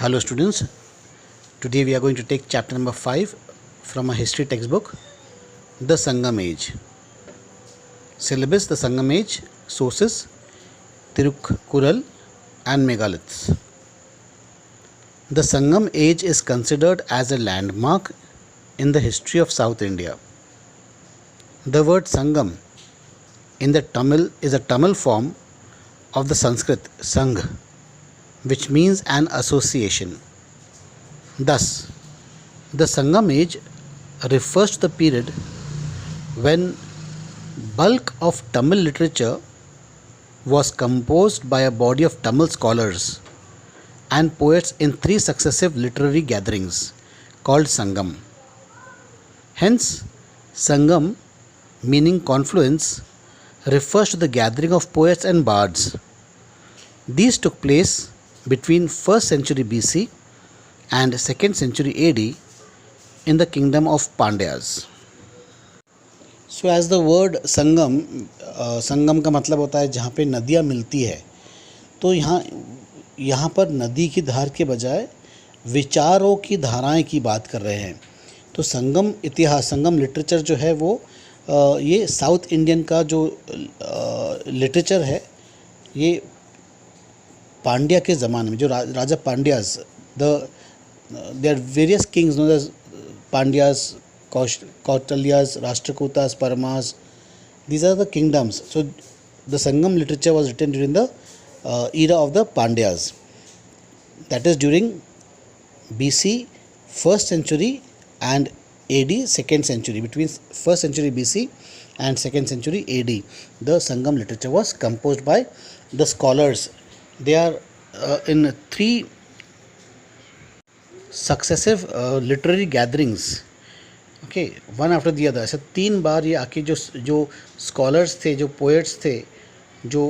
Hello students, today we are going to take chapter number 5 from a history textbook, The Sangam Age. Syllabus: The Sangam Age. Sources: Tirukkural and Megaliths. The Sangam Age is considered as a landmark in the history of South India. The word Sangam in the Tamil is a Tamil form of the Sanskrit Sangh, which means an association. Thus, the Sangam age refers to the period when bulk of Tamil literature was composed by a body of Tamil scholars and poets in 3 successive literary gatherings called Sangam. Hence, Sangam, meaning confluence, refers to the gathering of poets and bards. These took place between 1st century BC and 2nd century AD in the kingdom of Pandyas. So as the word संगम संगम का मतलब होता है जहाँ पे नदियाँ मिलती है, तो यहाँ पर नदी की धार के बजाय विचारों की धाराएं की बात कर रहे हैं. तो संगम इतिहास, संगम लिटरेचर जो है वो ये साउथ इंडियन का जो लिटरेचर है, ये पांड्या के ज़माने में जो राजा Pandyas, there various kings known as Pandyas, Kautalyas, Rashtrakutas, Paramas. These are the kingdoms. So the Sangam literature was written during the era of the Pandyas. That is during BC 1st century and AD 2nd century. Between 1st century BC and 2nd century AD, the Sangam literature was composed by the scholars. They are in 3 successive literary gatherings. Okay, one after the other. ऐसे 3 बार ये आके जो scholars थे, जो poets थे, जो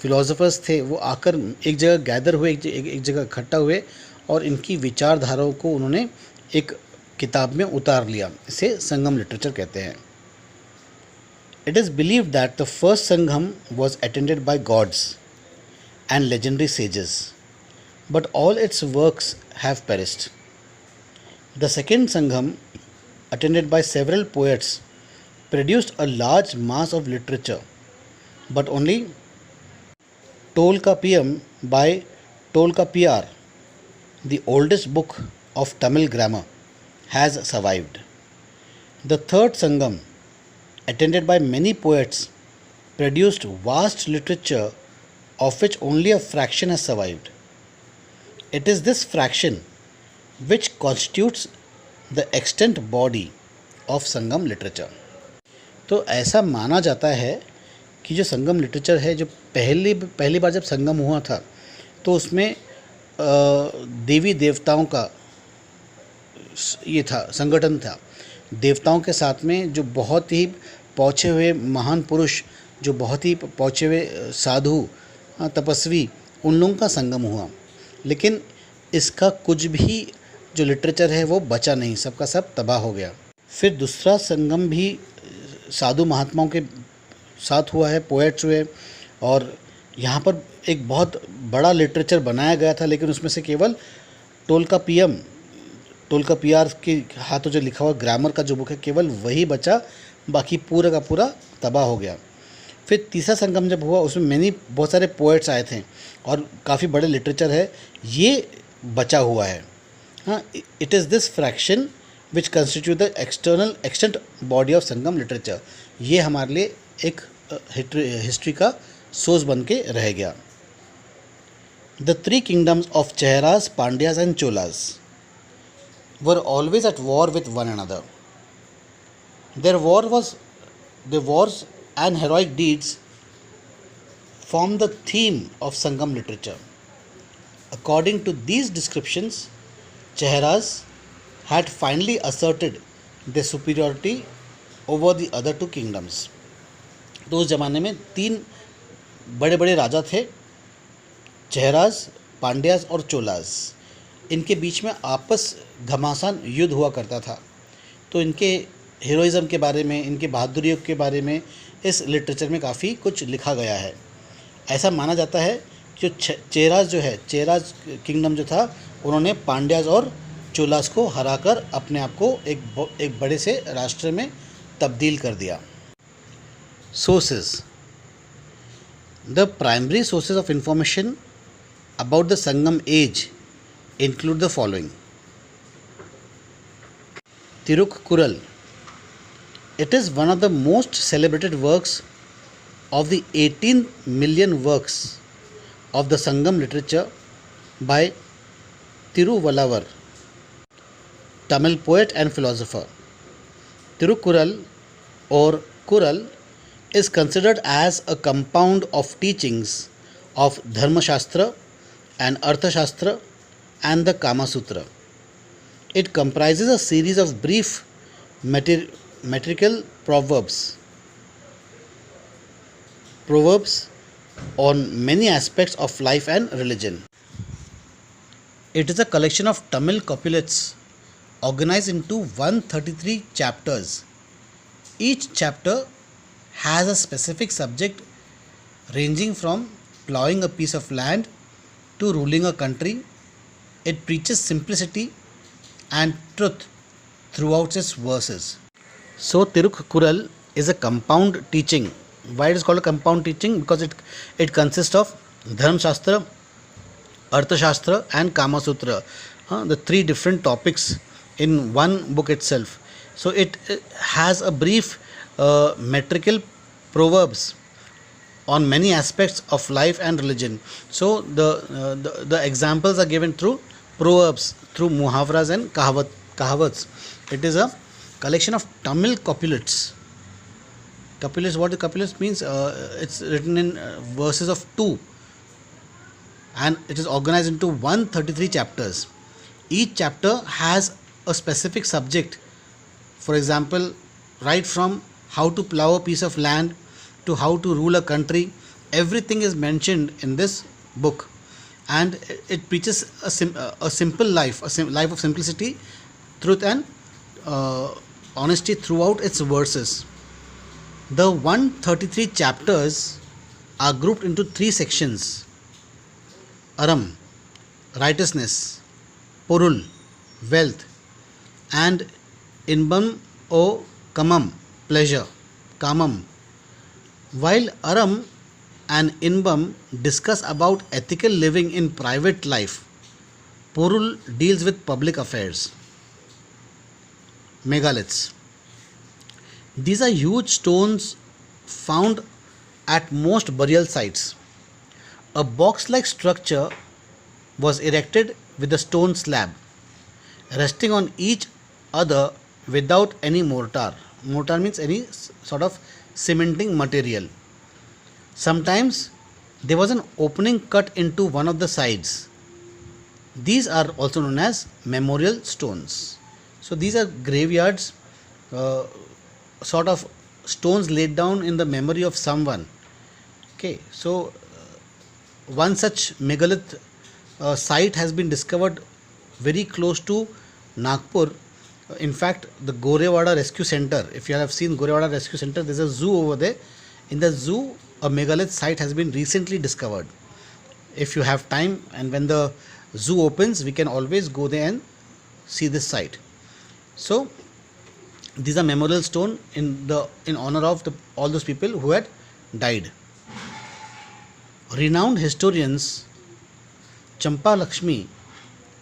philosophers थे, वो आकर एक जगह गैदर हुए, एक जगह इकट्ठा हुए और इनकी विचारधाराओं को उन्होंने एक किताब में उतार लिया. इसे संगम लिटरेचर कहते हैं. It is believed that the first Sangam was attended by gods and legendary sages, but all its works have perished. The second Sangam, attended by several poets, produced a large mass of literature, but only Tolkappiyam by Tolkappiyar, the oldest book of Tamil grammar, has survived. The third Sangam, attended by many poets, produced vast literature of which only a fraction has survived. It is this fraction which constitutes the extant body of Sangam literature. तो ऐसा माना जाता है कि जो संगम literature है, जो पहली बार जब संगम हुआ था तो उसमें देवी देवताओं का ये था, संगठन था. देवताओं के साथ में जो बहुत ही पहुँचे हुए महान पुरुष, जो बहुत ही पहुँचे हुए साधु, तपस्वी, उन लोगों का संगम हुआ. लेकिन इसका कुछ भी जो लिटरेचर है वो बचा नहीं, सबका सब तबाह हो गया. फिर दूसरा संगम भी साधु महात्माओं के साथ हुआ है, पोएट्स हुए, और यहाँ पर एक बहुत बड़ा लिटरेचर बनाया गया था, लेकिन उसमें से केवल टोलकाप्पियार के हाथों जो लिखा हुआ ग्रामर का जो बुक है, केवल वही बचा, बाकी पूरा का पूरा तबाह हो गया. फिर तीसरा संगम जब हुआ उसमें बहुत सारे पोएट्स आए थे और काफ़ी बड़े लिटरेचर है, ये बचा हुआ है. हाँ, it is this fraction which constitute the extent body of Sangam literature. ये हमारे लिए एक हिस्ट्री का सोर्स बन के रह गया. The 3 kingdoms of Cheras, Pandyas and Cholas were always at war with one another. Their wars and heroic deeds form the theme of Sangam literature. According to these descriptions, Cheharas had finally asserted their superiority over the other 2 kingdoms. तो उस ज़माने में 3 बड़े बड़े राजा थे, चेहरास, पांड्यास और चोलास. इनके बीच में आपस घमासान युद्ध हुआ करता था. तो इनके हीरोइज़म के बारे में, इनके बहादुरियों के बारे में इस लिटरेचर में काफ़ी कुछ लिखा गया है. ऐसा माना जाता है जो चेराज जो है, चेराज किंगडम जो था उन्होंने पांड्याज और चोलास को हराकर अपने आप को एक बड़े से राष्ट्र में तब्दील कर दिया। Sources. The primary sources of information about the Sangam age include the following. Tirukkural. It is one of the most celebrated works of the 18 million works of the Sangam literature by Tiruvallavar, Tamil poet and philosopher. Tirukkural or Kural is considered as a compound of teachings of Dharma Shastra and Arthashastra and the Kama Sutra. It comprises a series of brief metrical proverbs on many aspects of life and religion. It is a collection of Tamil couplets organized into 133 chapters. Each chapter has a specific subject ranging from plowing a piece of land to ruling a country. It preaches simplicity and truth throughout its verses. So Tirukkural is a compound teaching. Why it is called a compound teaching? Because it consists of Dharma Shastra, Arthashastra and Kama Sutra, the three different topics in one book itself. So it has a brief metrical proverbs on many aspects of life and religion. So the examples are given through proverbs, through muhavras and kahavats. It is a collection of Tamil couplets. Couplets, what the couplets means? It's written in verses of 2, and it is organized into 133 chapters. Each chapter has a specific subject. For example, right from how to plow a piece of land to how to rule a country, everything is mentioned in this book, and it preaches a simple life, life of simplicity, truth and honesty throughout its verses. The 133 chapters are grouped into three sections: Aram, righteousness; Porul, wealth; and Inbam o Kamam, pleasure, Kamam. While Aram and Inbam discuss about ethical living in private life, Porul deals with public affairs. Megaliths. These are huge stones found at most burial sites. A box-like structure was erected with a stone slab, resting on each other without any mortar. Mortar means any sort of cementing material. Sometimes there was an opening cut into one of the sides. These are also known as memorial stones. So these are graveyards, sort of stones laid down in the memory of someone. Okay, so one such megalith site has been discovered very close to Nagpur. In fact, the Gorewada Rescue Center, if you have seen Gorewada Rescue Center, there is a zoo over there. In the zoo, a megalith site has been recently discovered. If you have time and when the zoo opens, we can always go there and see this site. So these are memorial stone in honor of all those people who had died. Renowned historians Champa Lakshmi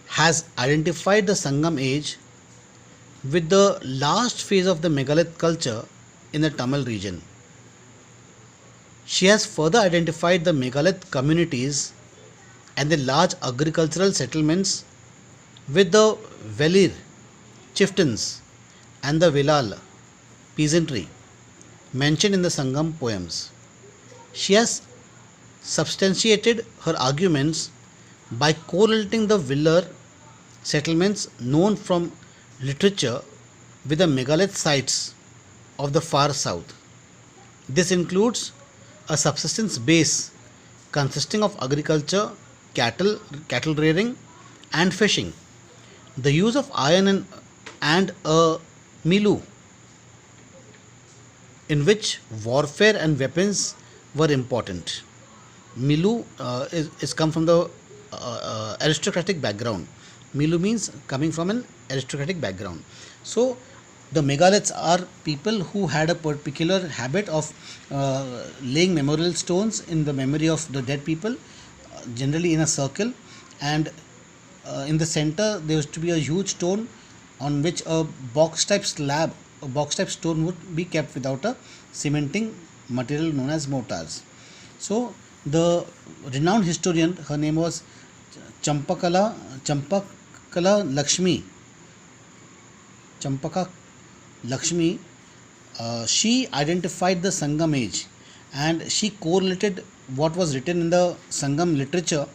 has identified the Sangam age with the last phase of the megalith culture in the Tamil region. She has further identified the megalith communities and the large agricultural settlements with the Velir chieftains and the Velal peasantry mentioned in the Sangam poems. She has substantiated her arguments by correlating the Velar settlements known from literature with the megalith sites of the far south. This includes a subsistence base consisting of agriculture, cattle rearing and fishing, the use of iron and a milieu in which warfare and weapons were important. Milieu is come from the aristocratic background. Milu means coming from an aristocratic background. So the megaliths are people who had a particular habit of laying memorial stones in the memory of the dead people, generally in a circle, and in the center there used to be a huge stone on which a box type slab, a box type stone would be kept without a cementing material known as mortars. So the renowned historian, her name was Champakala Champaka Lakshmi, she identified the Sangam age, and she correlated what was written in the Sangam literature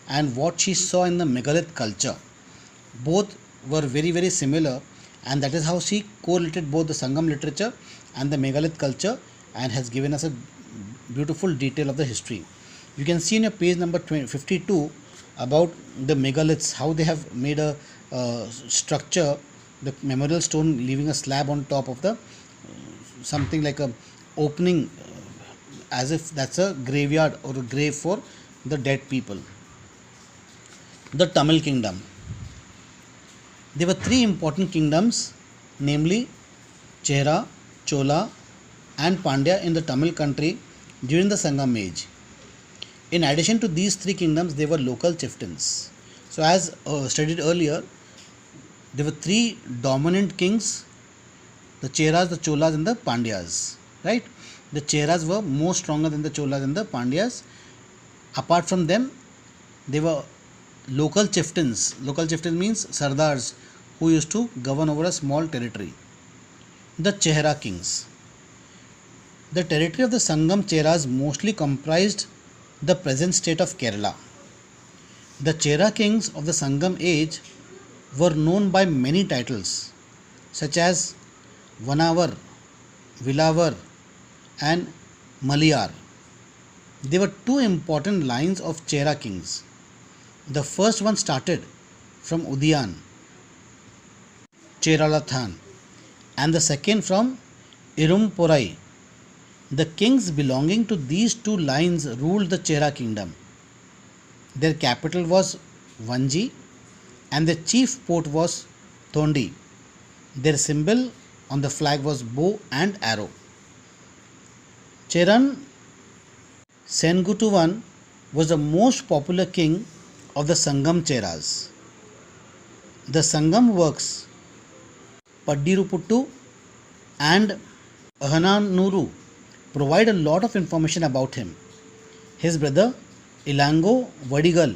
and what she saw in the megalith culture. Both were very, very similar, and that is how she correlated both the Sangam literature and the megalith culture and has given us a beautiful detail of the history. You can see in your page number 52 about the megaliths, how they have made a structure, the memorial stone leaving a slab on top of the something like a opening, as if that's a graveyard or a grave for the dead people. The Tamil kingdom. There were three important kingdoms, namely Chera, Chola and Pandya in the Tamil country during the Sangam age. In addition to these three kingdoms, there were local chieftains. So as studied earlier, there were three dominant kings: the Cheras, the Cholas and the Pandyas. Right? The Cheras were more stronger than the Cholas and the Pandyas. Apart from them, there were local chieftains. Local chieftains means sardars who used to govern over a small territory. The Chehra kings. The territory of the Sangam Cheras mostly comprised the present state of Kerala. The Chera kings of the Sangam age were known by many titles such as Vanavar, Vilavar and Maliyar. There were two important lines of Chera kings. The first one started from Udiyan, Cheralathan, and the second from Irumporai. The kings belonging to these two lines ruled the Chera kingdom. Their capital was Vanji and their chief port was Thondi. Their symbol on the flag was bow and arrow. Cheran Sengutuvan was the most popular king of the Sangam Cheras. The Sangam works Paddiruputtu and Ahananuru provide a lot of information about him. His brother Ilango Vadigal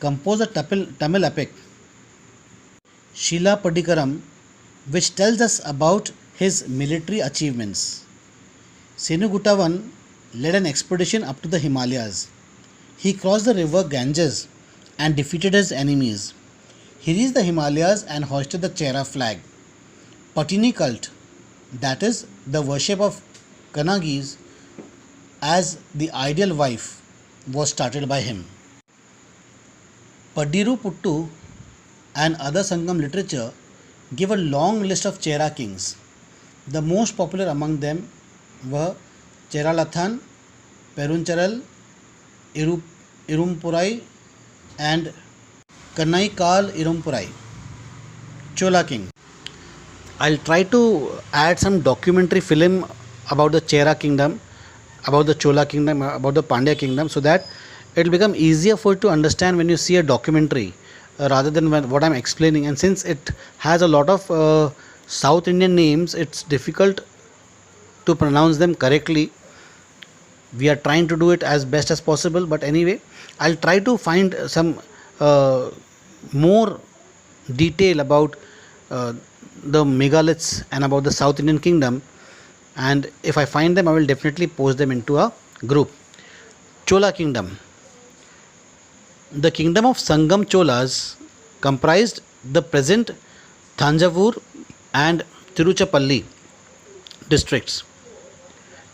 composed a Tamil epic, Shila Padikaram, which tells us about his military achievements. Senugutavan led an expedition up to the Himalayas. He crossed the river Ganges and defeated his enemies. He reached the Himalayas and hoisted the Chera flag. Patini cult, that is the worship of Kanagis as the ideal wife, was started by him. Paddiruputtu and other Sangam literature give a long list of Chera kings. The most popular among them were Cheralathan, Peruncharal, Irumpurai and Kannaikal Irumpurai. Chola king. I'll try to add some documentary film about the Chera kingdom, about the Chola kingdom, about the Pandya kingdom, so that it will become easier for you to understand when you see a documentary rather than what I'm explaining. And since it has a lot of South Indian names, it's difficult to pronounce them correctly. We are trying to do it as best as possible, but anyway, I'll try to find some more detail about the megaliths and about the South Indian kingdom, and if I find them I will definitely post them into a group. Chola kingdom. The kingdom of Sangam Cholas comprised the present Thanjavur and Tiruchirappalli districts.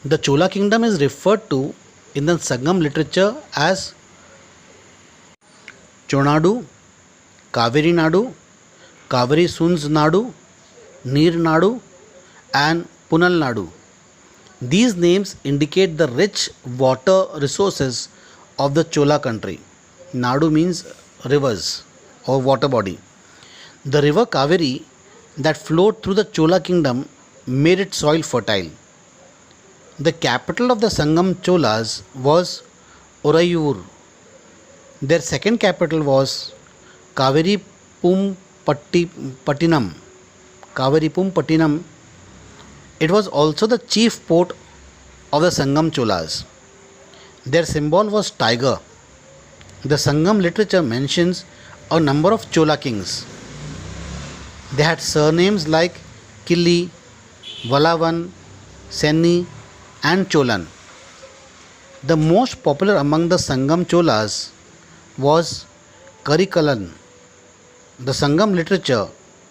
The Chola kingdom is referred to in the Sangam literature as Chonadu, Kaveri Nadu, Kaveri Sunz Nadu, Neer Nadu and Punal Nadu. These names indicate the rich water resources of the Chola country. Nadu means rivers or water body. The river Kaveri that flowed through the Chola kingdom made its soil fertile. The capital of the Sangam Cholas was Orayur. Their second capital was Kaviripum Pattinam. It was also the chief port of the Sangam Cholas. Their symbol was tiger. The Sangam literature mentions a number of Chola kings. They had surnames like Killi, Valavan, Senni, and Cholan. The most popular among the Sangam Cholas was Karikalan. The Sangam literature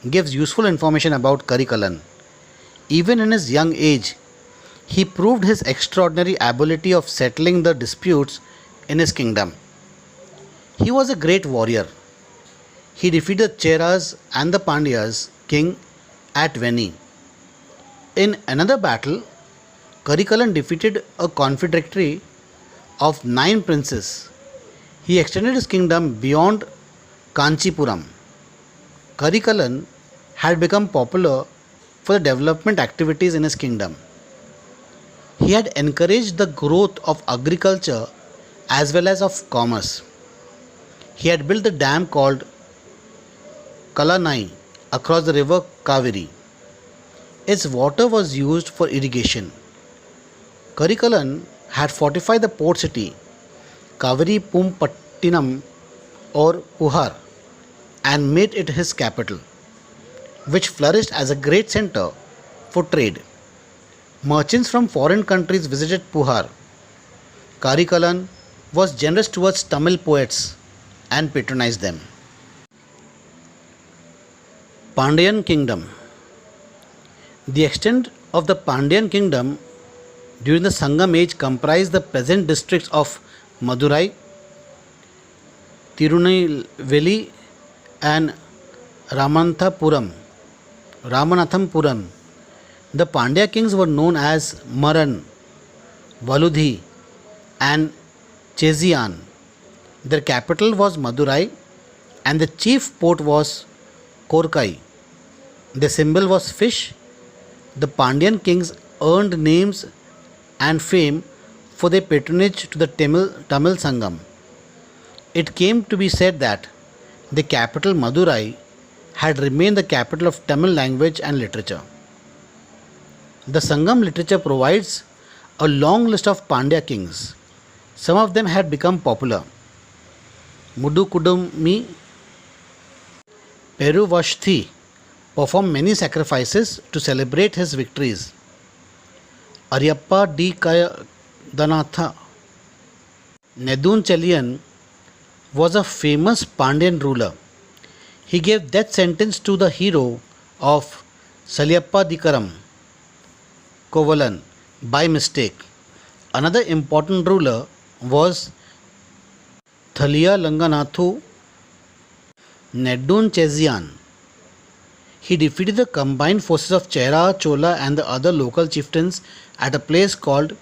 gives useful information about Karikalan. Even in his young age, he proved his extraordinary ability of settling the disputes in his kingdom. He was a great warrior. He defeated Cheras and the Pandyas king at Veni. In another battle, Karikalan defeated a confederacy of 9 princes. He extended his kingdom beyond Kanchipuram. Karikalan had become popular for the development activities in his kingdom. He had encouraged the growth of agriculture as well as of commerce. He had built the dam called Kalanai across the river Kaveri. Its water was used for irrigation. Karikalan had fortified the port city Kaviripum or Puhar and made it his capital, which flourished as a great center for trade. Merchants from foreign countries visited Puhar. Karikalan was generous towards Tamil poets and patronized them. Pandyan Kingdom. The extent of the Pandyan Kingdom during the Sangam age comprised the present districts of Madurai, Tirunelveli, and Ramanathapuram. The Pandya kings were known as Maran, Valudhi, and Chezian. Their capital was Madurai and the chief port was Korkai. The symbol was fish. The Pandyan kings earned names and fame for their patronage to the Tamil Sangam. It came to be said that the capital Madurai had remained the capital of Tamil language and literature. The Sangam literature provides a long list of Pandya kings. Some of them had become popular. Mudukudumi Peruvashthi performed many sacrifices to celebrate his victories. Aryappa D. Kayadanatha Nedun Chelian was a famous Pandyan ruler. He gave death sentence to the hero of Salyappa Dikaram Kovalan by mistake. Another important ruler was Thaliya Langanathu Nedun Chezian. He defeated the combined forces of Chera, Chola and the other local chieftains at a place called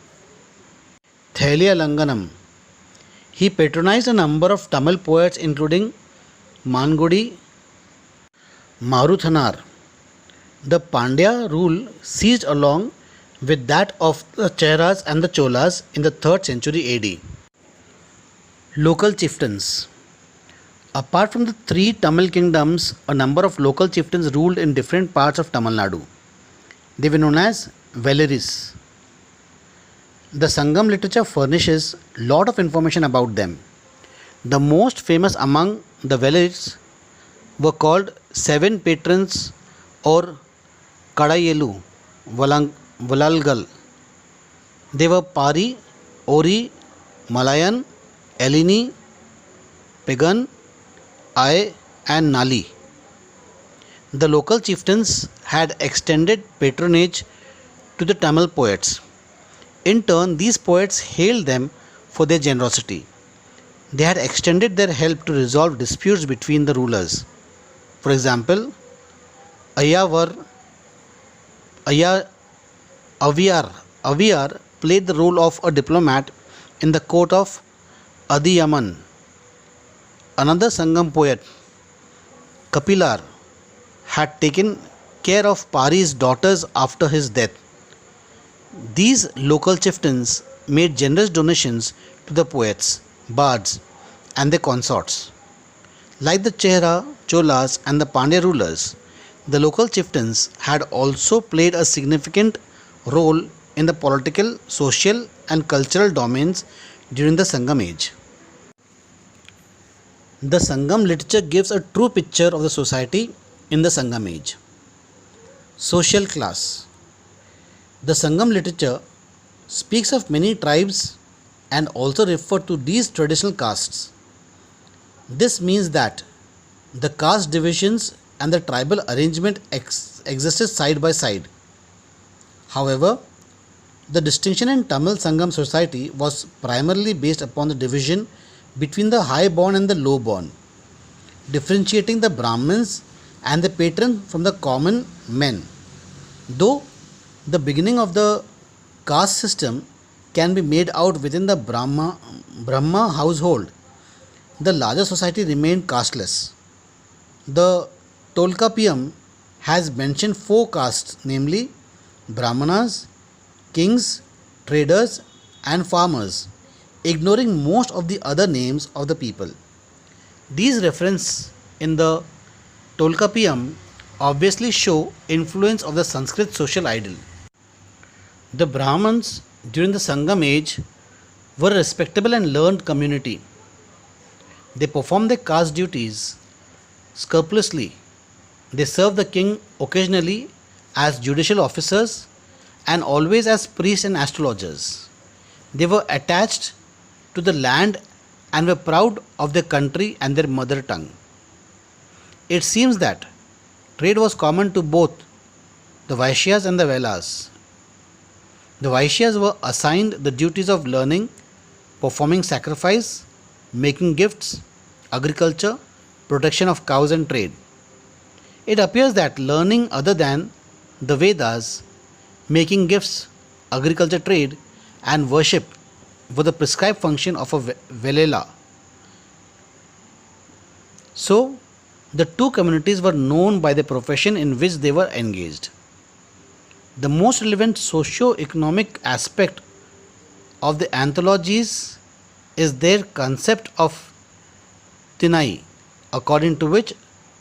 Thalia Langanam. He patronized a number of Tamil poets including Mangudi, Maruthanar. The Pandya rule ceased along with that of the Cheras and the Cholas in the 3rd century AD. Local chieftains. Apart from the 3 Tamil kingdoms, a number of local chieftains ruled in different parts of Tamil Nadu. They were known as Velaris. The Sangam literature furnishes lot of information about them. The most famous among the Velaris were called 7 patrons or Kadayelu Valalgal. They were Pari, Ori, Malayan, Elini, Pagan, Ay and Nali. The local chieftains had extended patronage to the Tamil poets. In turn, these poets hailed them for their generosity. They had extended their help to resolve disputes between the rulers. For example, Aviyar played the role of a diplomat in the court of Adiyaman. Another Sangam poet, Kapilar, had taken care of Pari's daughters after his death. These local chieftains made generous donations to the poets, bards, and their consorts. Like the Chehra, Cholas, and the Pandya rulers, the local chieftains had also played a significant role in the political, social, and cultural domains during the Sangam age. The Sangam literature gives a true picture of the society in the Sangam age. Social class. The Sangam literature speaks of many tribes and also refer to these traditional castes. This means that the caste divisions and the tribal arrangement existed side by side. However, the distinction in Tamil Sangam society was primarily based upon the division between the high born and the low born, differentiating the Brahmins and the patron from the common men. Though the beginning of the caste system can be made out within the Brahma household, the larger society remained casteless. The Tolkapiyam has mentioned four castes, namely Brahmanas, kings, traders, and farmers, ignoring most of the other names of the people. These references in the Tolkapiyam obviously show influence of the Sanskrit social ideal. The Brahmins during the Sangam age were a respectable and learned community. They performed their caste duties scrupulously. They served the king occasionally as judicial officers and always as priests and astrologers. They were attached to the land and were proud of their country and their mother tongue. It seems that trade was common to both the Vaishyas and the Velas. The Vaishyas were assigned the duties of learning, performing sacrifice, making gifts, agriculture, protection of cows, and trade. It appears that learning other than the Vedas, making gifts, agriculture, trade, and worship were the prescribed function of a Velela. So, the two communities were known by the profession in which they were engaged. The most relevant socio-economic aspect of the anthologies is their concept of Tinai, according to which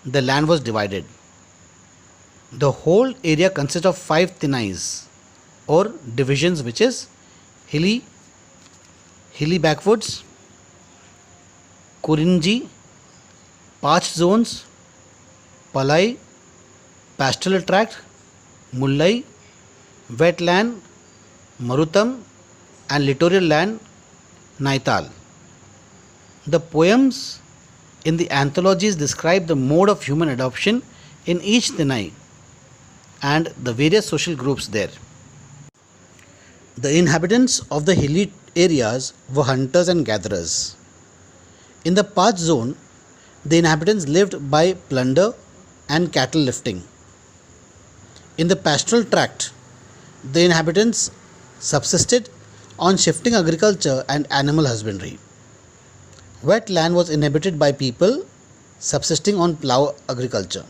the land was divided. The whole area consists of 5 Tinais or divisions, which is hilly backwoods, Kurinji, parched zones, Palai, pastoral tract, Mullai, wetland, Marutam, and littoral land, Naital. The poems in the anthologies describe the mode of human adoption in each Tinai and the various social groups there. The inhabitants of the hilly areas were hunters and gatherers. In the parched zone, the inhabitants lived by plunder and cattle lifting. In the pastoral tract, the inhabitants subsisted on shifting agriculture and animal husbandry. Wet land was inhabited by people subsisting on plough agriculture.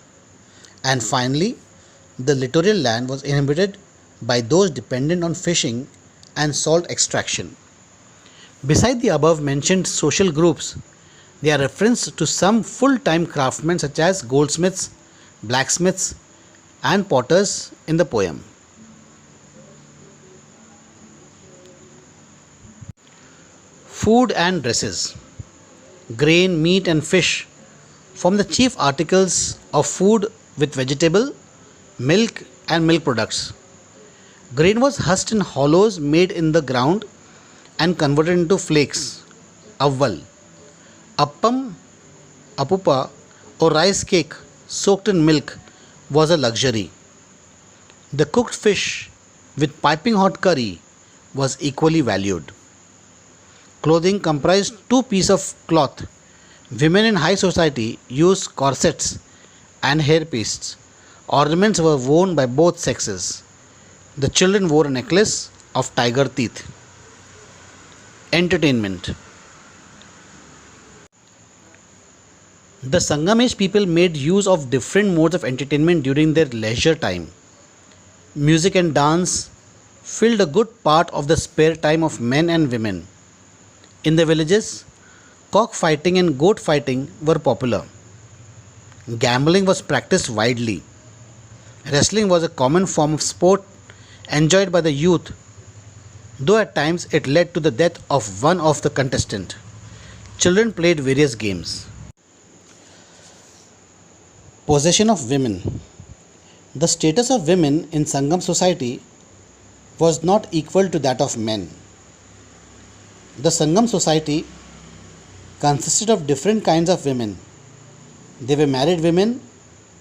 And finally, the littoral land was inhabited by those dependent on fishing and salt extraction. Beside the above mentioned social groups, there are references to some full-time craftsmen such as goldsmiths, blacksmiths, and potters in the poem. Food and dresses. Grain, meat, and fish form the chief articles of food, with vegetable, milk, and milk products. Grain was husked in hollows made in the ground and converted into flakes, avval. Appam, apupa, or rice cake soaked in milk was a luxury. The cooked fish with piping hot curry was equally valued. Clothing comprised 2 pieces of cloth. Women in high society used corsets and hairpieces. Ornaments were worn by both sexes. The children wore a necklace of tiger teeth. Entertainment. The Sangam age people made use of different modes of entertainment during their leisure time. Music and dance filled a good part of the spare time of men and women. In the villages, cock fighting and goat fighting were popular. Gambling was practiced widely. Wrestling was a common form of sport enjoyed by the youth, though at times it led to the death of one of the contestants. Children played various games. Possession of women. The status of women in Sangam society was not equal to that of men. The Sangam society consisted of different kinds of women. They were married women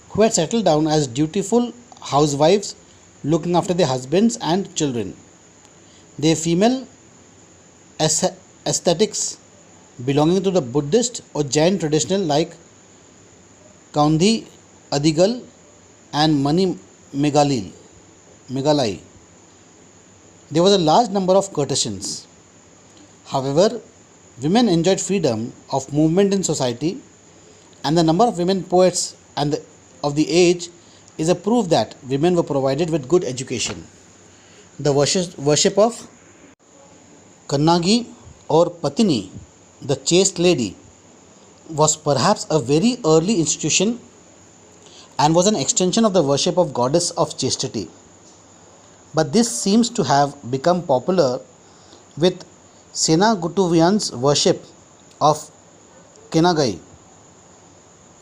who had settled down as dutiful housewives looking after their husbands and children. Their female aesthetics belonging to the Buddhist or Jain tradition like Kaundi Adigal and Mani Megalai. There was a large number of courtesans. However, women enjoyed freedom of movement in society, and the number of women poets of the age is a proof that women were provided with good education. The worship of Kannagi or Patini, the chaste lady, was perhaps a very early institution and was an extension of the worship of goddess of chastity. But this seems to have become popular with Senagutuvian's worship of Kenagai,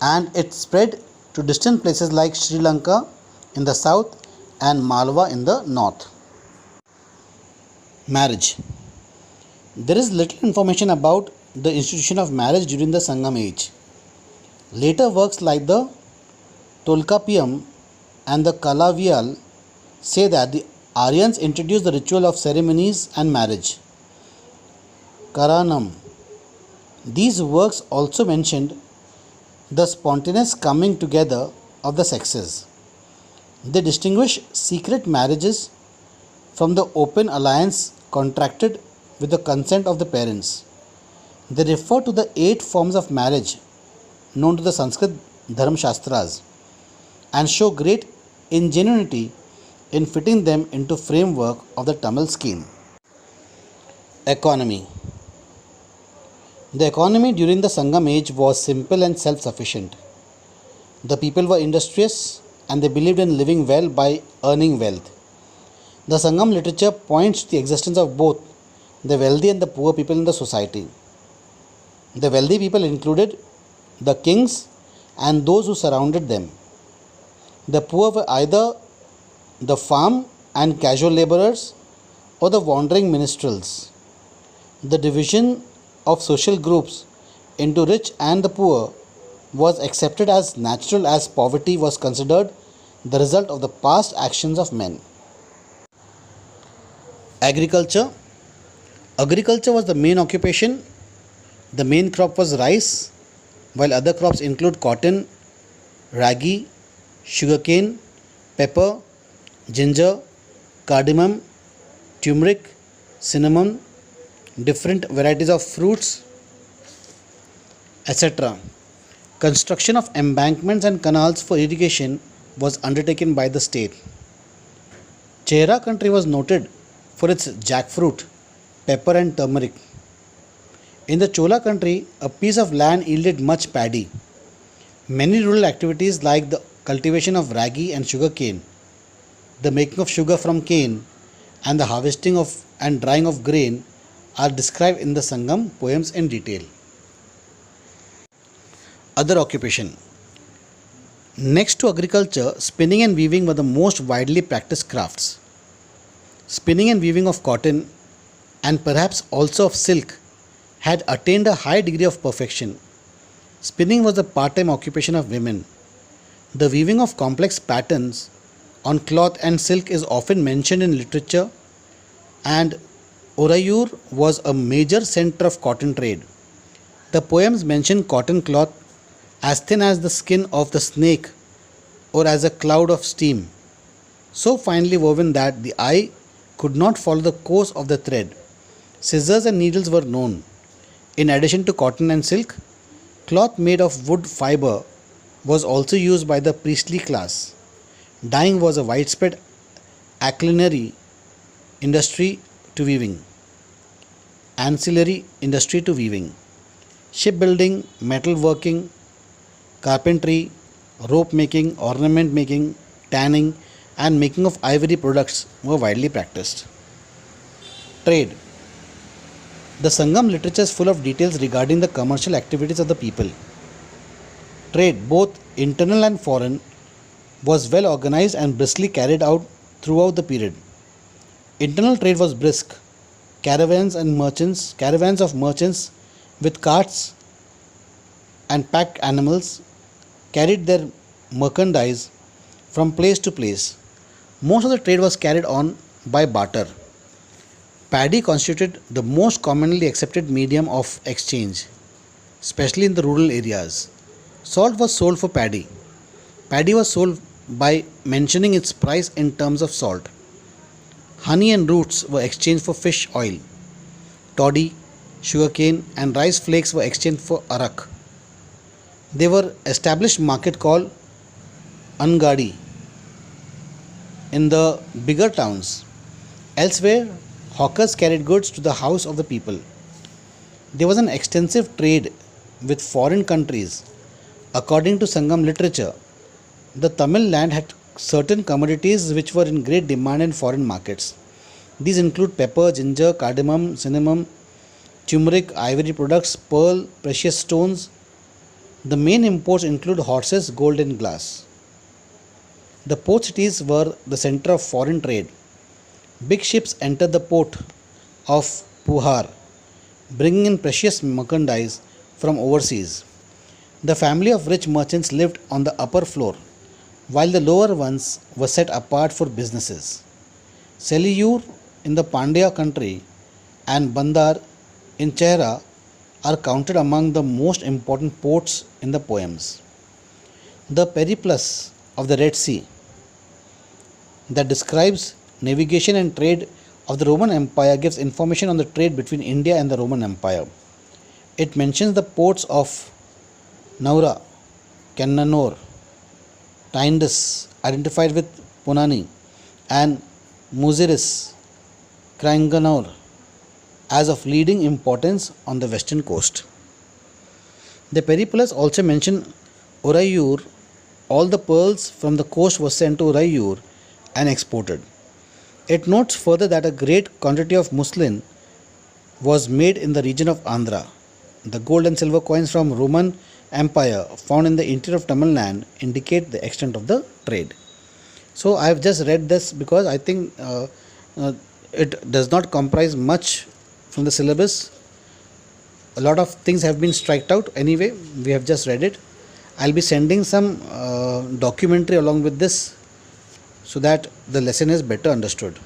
and it spread to distant places like Sri Lanka in the south and Malwa in the north. Marriage. There is little information about the institution of marriage during the Sangam age. Later works like the Tolkappiyam and the Kalaviyal say that the Aryans introduced the ritual of ceremonies and marriage. Karanam. These works also mentioned the spontaneous coming together of the sexes. They distinguish secret marriages from the open alliance contracted with the consent of the parents. They refer to the 8 forms of marriage known to the Sanskrit Dharma Shastras and show great ingenuity in fitting them into framework of the Tamil scheme. Economy. The economy during the Sangam age was simple and self-sufficient. The people were industrious and they believed in living well by earning wealth. The Sangam literature points to the existence of both the wealthy and the poor people in the society. The wealthy people included the kings and those who surrounded them. The poor were either the farm and casual laborers or the wandering minstrels. The division of social groups into rich and the poor was accepted as natural as poverty was considered the result of the past actions of men. Agriculture. Agriculture was the main occupation. The main crop was rice, while other crops include cotton, ragi, sugarcane, pepper, ginger, cardamom, turmeric, cinnamon, different varieties of fruits, etc. Construction of embankments and canals for irrigation was undertaken by the state. Chehra country was noted for its jackfruit, pepper and turmeric. In the Chola country, a piece of land yielded much paddy. Many rural activities like the cultivation of ragi and sugarcane, the making of sugar from cane, and the harvesting of and drying of grain are described in the Sangam poems in detail. Other occupation. Next to agriculture, spinning and weaving were the most widely practiced crafts. Spinning and weaving of cotton and perhaps also of silk had attained a high degree of perfection. Spinning was the part-time occupation of women. The weaving of complex patterns on cloth and silk is often mentioned in literature, and Orayur was a major center of cotton trade. The poems mention cotton cloth as thin as the skin of the snake or as a cloud of steam, so finely woven that the eye could not follow the course of the thread. Scissors and needles were known. In addition to cotton and silk, Cloth made of wood fiber was also used by the priestly class. Dyeing was a widespread auxiliary industry to weaving. Ancillary industry to weaving. Shipbuilding, metalworking, carpentry, rope making, ornament making, tanning, and making of ivory products were widely practiced. Trade. The Sangam literature is full of details regarding the commercial activities of the people. Trade, both internal and foreign, was well organized and briskly carried out throughout the period. Internal trade was brisk. Caravans of merchants with carts and packed animals carried their merchandise from place to place. Most of the trade was carried on by barter. Paddy constituted the most commonly accepted medium of exchange, especially in the rural areas. Salt was sold for paddy. Paddy was sold by mentioning its price in terms of salt. Honey and roots were exchanged for fish oil. Toddy, sugarcane, and rice flakes were exchanged for arak. There were established market called Angadi in the bigger towns. Elsewhere, hawkers carried goods to the house of the people. There was an extensive trade with foreign countries. According to Sangam literature, the Tamil land had certain commodities which were in great demand in foreign markets. These include pepper, ginger, cardamom, cinnamon, turmeric, ivory products, pearl, precious stones. The main imports include horses, gold, and glass. The port cities were the center of foreign trade. Big ships entered the port of Puhar, bringing in precious merchandise from overseas. The family of rich merchants lived on the upper floor, while the lower ones were set apart for businesses. Seliyur in the Pandya country and Bandar in Chehra are counted among the most important ports in the poems. The periplus of the Red Sea that describes navigation and trade of the Roman Empire gives information on the trade between India and the Roman Empire. It mentions the ports of Naura, Kannanur, Tindus, identified with Punani, and Muziris, Kranganur, as of leading importance on the western coast. The periplus also mention Urayur. All the pearls from the coast were sent to Urayur and exported. It notes further that a great quantity of muslin was made in the region of Andhra. The gold and silver coins from Roman Empire found in the interior of Tamil Nadu indicate the extent of the trade. So I have just read this because I think it does not comprise much from the syllabus. A lot of things have been striked out. Anyway, we have just read it. I'll be sending some documentary along with this so that the lesson is better understood.